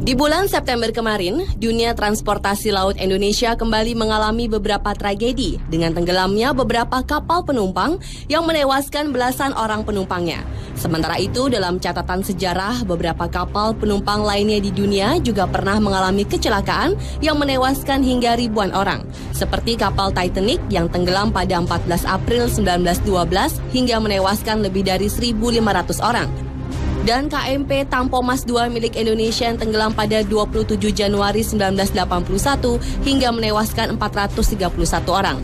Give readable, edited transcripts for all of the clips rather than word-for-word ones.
Di bulan September kemarin, dunia transportasi laut Indonesia kembali mengalami beberapa tragedi dengan tenggelamnya beberapa kapal penumpang yang menewaskan belasan orang penumpangnya. Sementara itu, dalam catatan sejarah, beberapa kapal penumpang lainnya di dunia juga pernah mengalami kecelakaan yang menewaskan hingga ribuan orang. Seperti kapal Titanic yang tenggelam pada 14 April 1912 hingga menewaskan lebih dari 1.500 orang. Dan KMP Tampomas II milik Indonesia yang tenggelam pada 27 Januari 1981 hingga menewaskan 431 orang.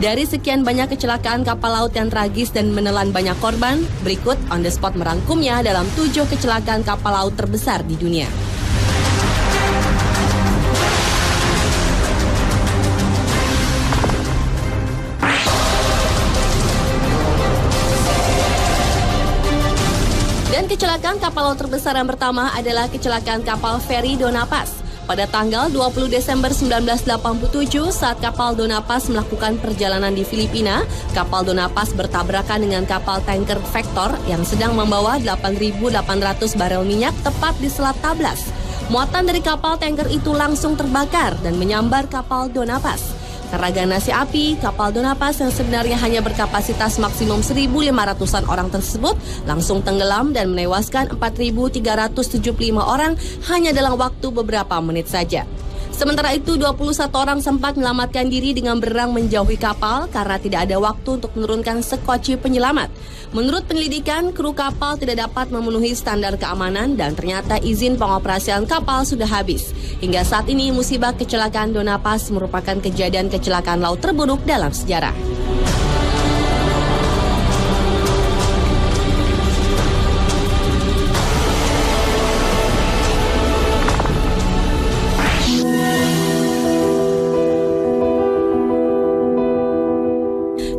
Dari sekian banyak kecelakaan kapal laut yang tragis dan menelan banyak korban, berikut On The Spot merangkumnya dalam 7 kecelakaan kapal laut terbesar di dunia. Dan kecelakaan kapal laut terbesar yang pertama adalah kecelakaan kapal feri Dona Paz. Pada tanggal 20 Desember 1987, saat kapal Dona Paz melakukan perjalanan di Filipina, kapal Dona Paz bertabrakan dengan kapal tanker Vector yang sedang membawa 8.800 barel minyak tepat di Selat Tablas. Muatan dari kapal tanker itu langsung terbakar dan menyambar kapal Dona Paz. Karena ganasi api, kapal Dona Paz yang sebenarnya hanya berkapasitas maksimum 1.500-an orang tersebut langsung tenggelam dan menewaskan 4.375 orang hanya dalam waktu beberapa menit saja. Sementara itu, 21 orang sempat menyelamatkan diri dengan berenang menjauhi kapal karena tidak ada waktu untuk menurunkan sekoci penyelamat. Menurut penyelidikan, kru kapal tidak dapat memenuhi standar keamanan dan ternyata izin pengoperasian kapal sudah habis. Hingga saat ini, musibah kecelakaan Dona Paz merupakan kejadian kecelakaan laut terburuk dalam sejarah.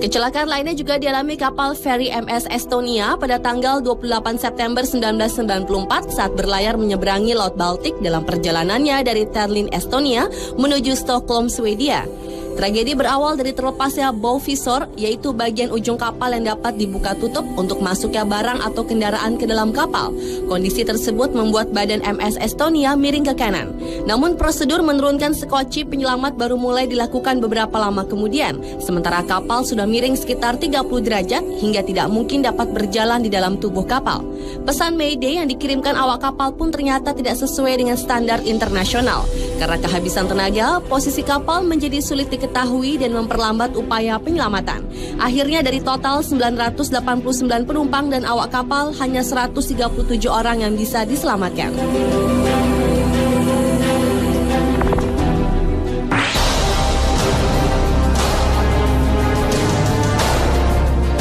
Kecelakaan lainnya juga dialami kapal feri MS Estonia pada tanggal 28 September 1994 saat berlayar menyeberangi Laut Baltik dalam perjalanannya dari Tallinn, Estonia menuju Stockholm, Swedia. Tragedi berawal dari terlepasnya bow visor, yaitu bagian ujung kapal yang dapat dibuka tutup untuk masuknya barang atau kendaraan ke dalam kapal. Kondisi tersebut membuat badan MS Estonia miring ke kanan. Namun prosedur menurunkan sekoci penyelamat baru mulai dilakukan beberapa lama kemudian, sementara kapal sudah miring sekitar 30 derajat hingga tidak mungkin dapat berjalan di dalam tubuh kapal. Pesan Mayday yang dikirimkan awak kapal pun ternyata tidak sesuai dengan standar internasional. Karena kehabisan tenaga, posisi kapal menjadi sulit diketahui dan memperlambat upaya penyelamatan. Akhirnya dari total 989 penumpang dan awak kapal, hanya 137 orang yang bisa diselamatkan.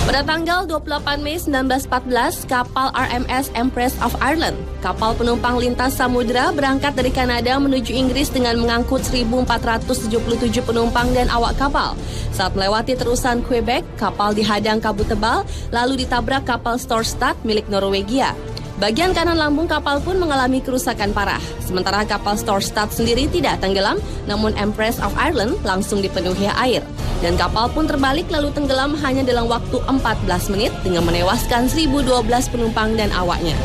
Pada tanggal 28 Mei 1914, kapal RMS Empress of Ireland, kapal penumpang lintas samudera berangkat dari Kanada menuju Inggris dengan mengangkut 1.477 penumpang dan awak kapal. Saat melewati terusan Quebec, kapal dihadang kabut tebal, lalu ditabrak kapal Storstad milik Norwegia. Bagian kanan lambung kapal pun mengalami kerusakan parah. Sementara kapal Storstad sendiri tidak tenggelam, namun Empress of Ireland langsung dipenuhi air. Dan kapal pun terbalik lalu tenggelam hanya dalam waktu 14 menit dengan menewaskan 1.012 penumpang dan awaknya.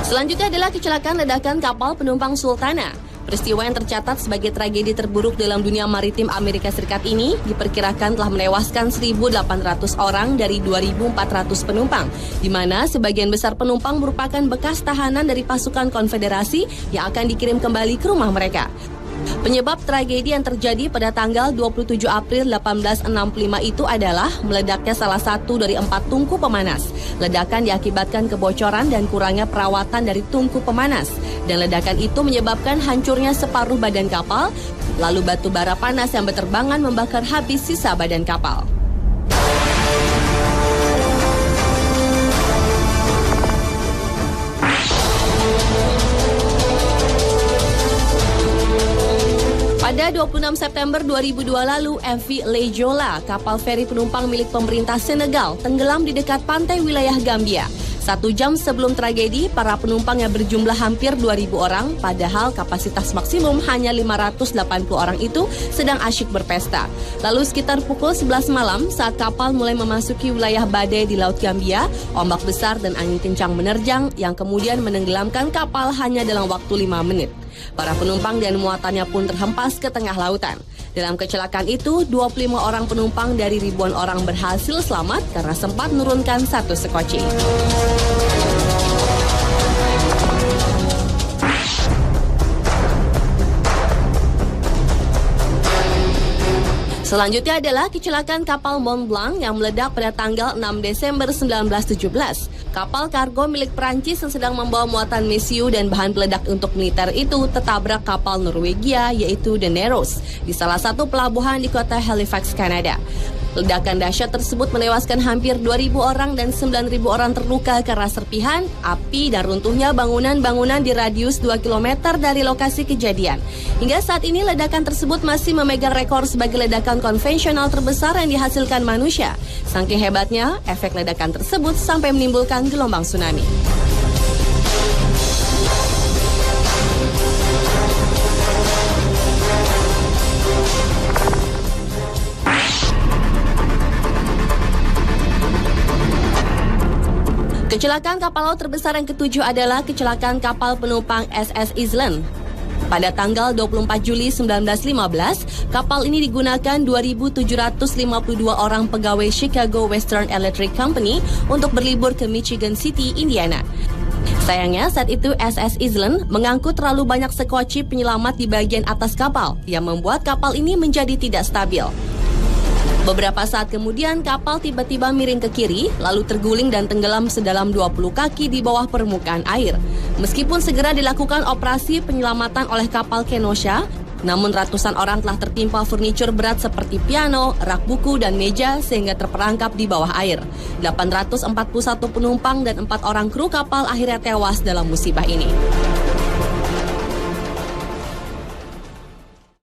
Selanjutnya adalah kecelakaan ledakan kapal penumpang Sultana. Peristiwa yang tercatat sebagai tragedi terburuk dalam dunia maritim Amerika Serikat ini diperkirakan telah menewaskan 1.800 orang dari 2.400 penumpang, di mana sebagian besar penumpang merupakan bekas tahanan dari pasukan konfederasi yang akan dikirim kembali ke rumah mereka. Penyebab tragedi yang terjadi pada tanggal 27 April 1865 itu adalah meledaknya salah satu dari 4 tungku pemanas. Ledakan diakibatkan kebocoran dan kurangnya perawatan dari tungku pemanas. Dan ledakan itu menyebabkan hancurnya separuh badan kapal, lalu batu bara panas yang berterbangan membakar habis sisa badan kapal. Pada 26 September 2002 lalu, MV Lejola, kapal feri penumpang milik pemerintah Senegal, tenggelam di dekat pantai wilayah Gambia. 1 jam sebelum tragedi, para penumpang yang berjumlah hampir 2.000 orang, padahal kapasitas maksimum hanya 580 orang itu sedang asyik berpesta. Lalu sekitar pukul 11 malam, saat kapal mulai memasuki wilayah badai di Laut Gambia, ombak besar dan angin kencang menerjang yang kemudian menenggelamkan kapal hanya dalam waktu 5 menit. Para penumpang dan muatannya pun terhempas ke tengah lautan. Dalam kecelakaan itu, 25 orang penumpang dari ribuan orang berhasil selamat karena sempat menurunkan satu sekoci. Selanjutnya adalah kecelakaan kapal Mont Blanc yang meledak pada tanggal 6 Desember 1917. Kapal kargo milik Prancis yang sedang membawa muatan mesiu dan bahan peledak untuk militer itu tertabrak kapal Norwegia yaitu The Narrows di salah satu pelabuhan di kota Halifax, Kanada. Ledakan dahsyat tersebut menewaskan hampir 2.000 orang dan 9.000 orang terluka karena serpihan, api, dan runtuhnya bangunan-bangunan di radius 2 km dari lokasi kejadian. Hingga saat ini ledakan tersebut masih memegang rekor sebagai ledakan konvensional terbesar yang dihasilkan manusia. Saking hebatnya, efek ledakan tersebut sampai menimbulkan gelombang tsunami. Kecelakaan kapal laut terbesar yang ketujuh adalah kecelakaan kapal penumpang SS Island. Pada tanggal 24 Juli 1915, kapal ini digunakan 2.752 orang pegawai Chicago Western Electric Company untuk berlibur ke Michigan City, Indiana. Sayangnya saat itu SS Island mengangkut terlalu banyak sekoci penyelamat di bagian atas kapal yang membuat kapal ini menjadi tidak stabil. Beberapa saat kemudian kapal tiba-tiba miring ke kiri lalu terguling dan tenggelam sedalam 20 kaki di bawah permukaan air. Meskipun segera dilakukan operasi penyelamatan oleh kapal Kenosha, namun ratusan orang telah tertimpa furnitur berat seperti piano, rak buku, dan meja sehingga terperangkap di bawah air. 841 penumpang dan 4 orang kru kapal akhirnya tewas dalam musibah ini.